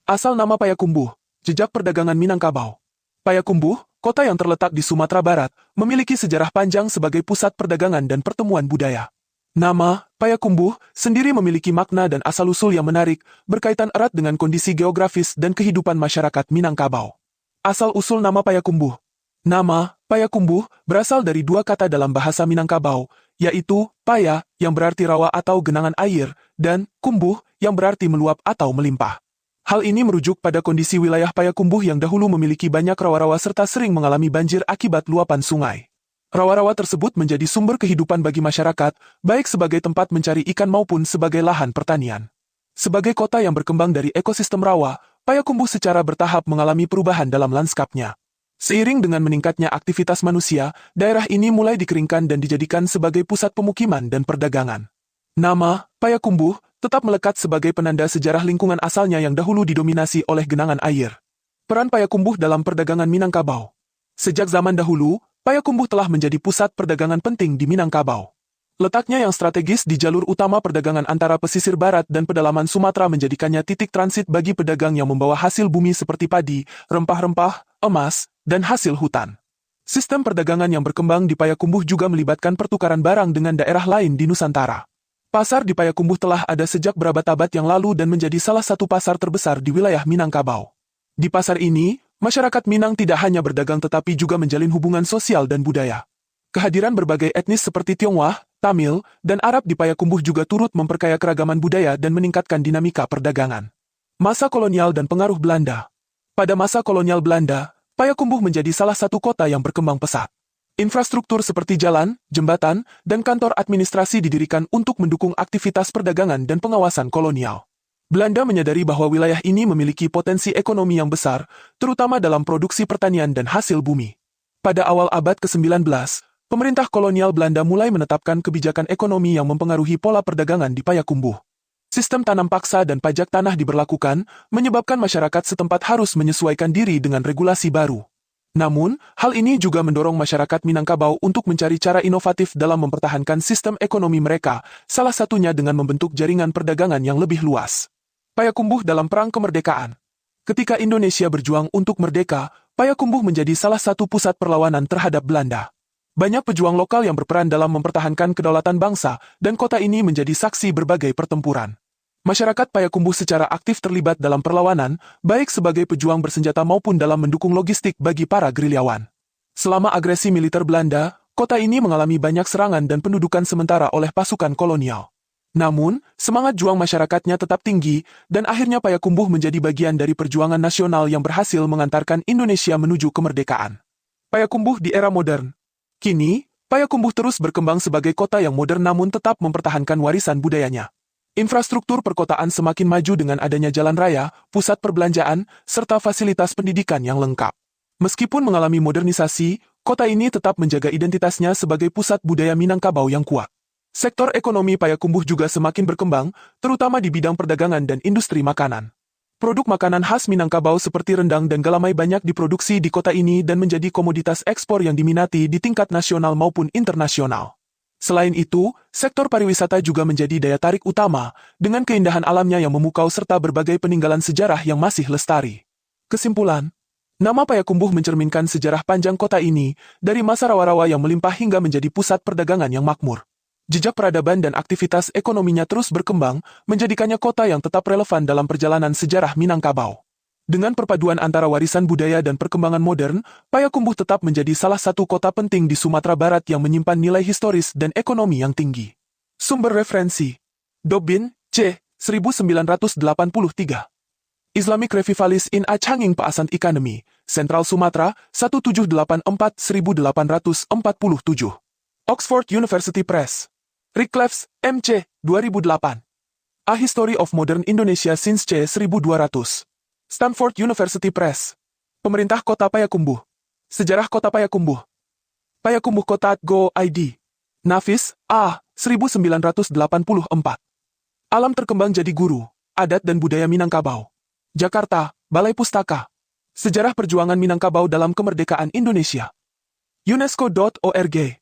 Asal nama Payakumbuh, jejak perdagangan Minangkabau. Payakumbuh, kota yang terletak di Sumatera Barat, memiliki sejarah panjang sebagai pusat perdagangan dan pertemuan budaya. Nama, Payakumbuh, sendiri memiliki makna dan asal-usul yang menarik, berkaitan erat dengan kondisi geografis dan kehidupan masyarakat Minangkabau. Asal-usul nama Payakumbuh. Nama, Payakumbuh, berasal dari dua kata dalam bahasa Minangkabau, yaitu, paya, yang berarti rawa atau genangan air, dan kumbuh, yang berarti meluap atau melimpah. Hal ini merujuk pada kondisi wilayah Payakumbuh yang dahulu memiliki banyak rawa-rawa serta sering mengalami banjir akibat luapan sungai. Rawa-rawa tersebut menjadi sumber kehidupan bagi masyarakat, baik sebagai tempat mencari ikan maupun sebagai lahan pertanian. Sebagai kota yang berkembang dari ekosistem rawa, Payakumbuh secara bertahap mengalami perubahan dalam lanskapnya. Seiring dengan meningkatnya aktivitas manusia, daerah ini mulai dikeringkan dan dijadikan sebagai pusat pemukiman dan perdagangan. Nama, Payakumbuh, tetap melekat sebagai penanda sejarah lingkungan asalnya yang dahulu didominasi oleh genangan air. Peran Payakumbuh dalam perdagangan Minangkabau. Sejak zaman dahulu, Payakumbuh telah menjadi pusat perdagangan penting di Minangkabau. Letaknya yang strategis di jalur utama perdagangan antara pesisir barat dan pedalaman Sumatera menjadikannya titik transit bagi pedagang yang membawa hasil bumi seperti padi, rempah-rempah, emas, dan hasil hutan. Sistem perdagangan yang berkembang di Payakumbuh juga melibatkan pertukaran barang dengan daerah lain di Nusantara. Pasar di Payakumbuh telah ada sejak berabad-abad yang lalu dan menjadi salah satu pasar terbesar di wilayah Minangkabau. Di pasar ini, masyarakat Minang tidak hanya berdagang tetapi juga menjalin hubungan sosial dan budaya. Kehadiran berbagai etnis seperti Tionghoa, Tamil, dan Arab di Payakumbuh juga turut memperkaya keragaman budaya dan meningkatkan dinamika perdagangan. Masa kolonial dan pengaruh Belanda. Pada masa kolonial Belanda, Payakumbuh menjadi salah satu kota yang berkembang pesat. Infrastruktur seperti jalan, jembatan, dan kantor administrasi didirikan untuk mendukung aktivitas perdagangan dan pengawasan kolonial. Belanda menyadari bahwa wilayah ini memiliki potensi ekonomi yang besar, terutama dalam produksi pertanian dan hasil bumi. Pada awal abad ke-19, pemerintah kolonial Belanda mulai menetapkan kebijakan ekonomi yang mempengaruhi pola perdagangan di Payakumbuh. Sistem tanam paksa dan pajak tanah diberlakukan, menyebabkan masyarakat setempat harus menyesuaikan diri dengan regulasi baru. Namun, hal ini juga mendorong masyarakat Minangkabau untuk mencari cara inovatif dalam mempertahankan sistem ekonomi mereka, salah satunya dengan membentuk jaringan perdagangan yang lebih luas. Payakumbuh dalam Perang Kemerdekaan. Ketika Indonesia berjuang untuk merdeka, Payakumbuh menjadi salah satu pusat perlawanan terhadap Belanda. Banyak pejuang lokal yang berperan dalam mempertahankan kedaulatan bangsa, dan kota ini menjadi saksi berbagai pertempuran. Masyarakat Payakumbuh secara aktif terlibat dalam perlawanan, baik sebagai pejuang bersenjata maupun dalam mendukung logistik bagi para gerilyawan. Selama agresi militer Belanda, kota ini mengalami banyak serangan dan pendudukan sementara oleh pasukan kolonial. Namun, semangat juang masyarakatnya tetap tinggi, dan akhirnya Payakumbuh menjadi bagian dari perjuangan nasional yang berhasil mengantarkan Indonesia menuju kemerdekaan. Payakumbuh di era modern. Kini, Payakumbuh terus berkembang sebagai kota yang modern namun tetap mempertahankan warisan budayanya. Infrastruktur perkotaan semakin maju dengan adanya jalan raya, pusat perbelanjaan, serta fasilitas pendidikan yang lengkap. Meskipun mengalami modernisasi, kota ini tetap menjaga identitasnya sebagai pusat budaya Minangkabau yang kuat. Sektor ekonomi Payakumbuh juga semakin berkembang, terutama di bidang perdagangan dan industri makanan. Produk makanan khas Minangkabau seperti rendang dan galamai banyak diproduksi di kota ini dan menjadi komoditas ekspor yang diminati di tingkat nasional maupun internasional. Selain itu, sektor pariwisata juga menjadi daya tarik utama, dengan keindahan alamnya yang memukau serta berbagai peninggalan sejarah yang masih lestari. Kesimpulan, nama Payakumbuh mencerminkan sejarah panjang kota ini, dari masa rawa-rawa yang melimpah hingga menjadi pusat perdagangan yang makmur. Jejak peradaban dan aktivitas ekonominya terus berkembang, menjadikannya kota yang tetap relevan dalam perjalanan sejarah Minangkabau. Dengan perpaduan antara warisan budaya dan perkembangan modern, Payakumbuh tetap menjadi salah satu kota penting di Sumatera Barat yang menyimpan nilai historis dan ekonomi yang tinggi. Sumber referensi: Dobbin, C. 1983. Islamic Revivalist in Achanging Paasant Economy, Central Sumatera, 1784-1847. Oxford University Press. Rickleffs, M.C. 2008. A History of Modern Indonesia since C. 1200. Stanford University Press. Pemerintah Kota Payakumbuh. Sejarah Kota Payakumbuh. Payakumbuh Kota Go ID. Nafis, A. 1984. Alam terkembang jadi guru, adat dan budaya Minangkabau. Jakarta, Balai Pustaka. Sejarah perjuangan Minangkabau dalam kemerdekaan Indonesia. UNESCO.org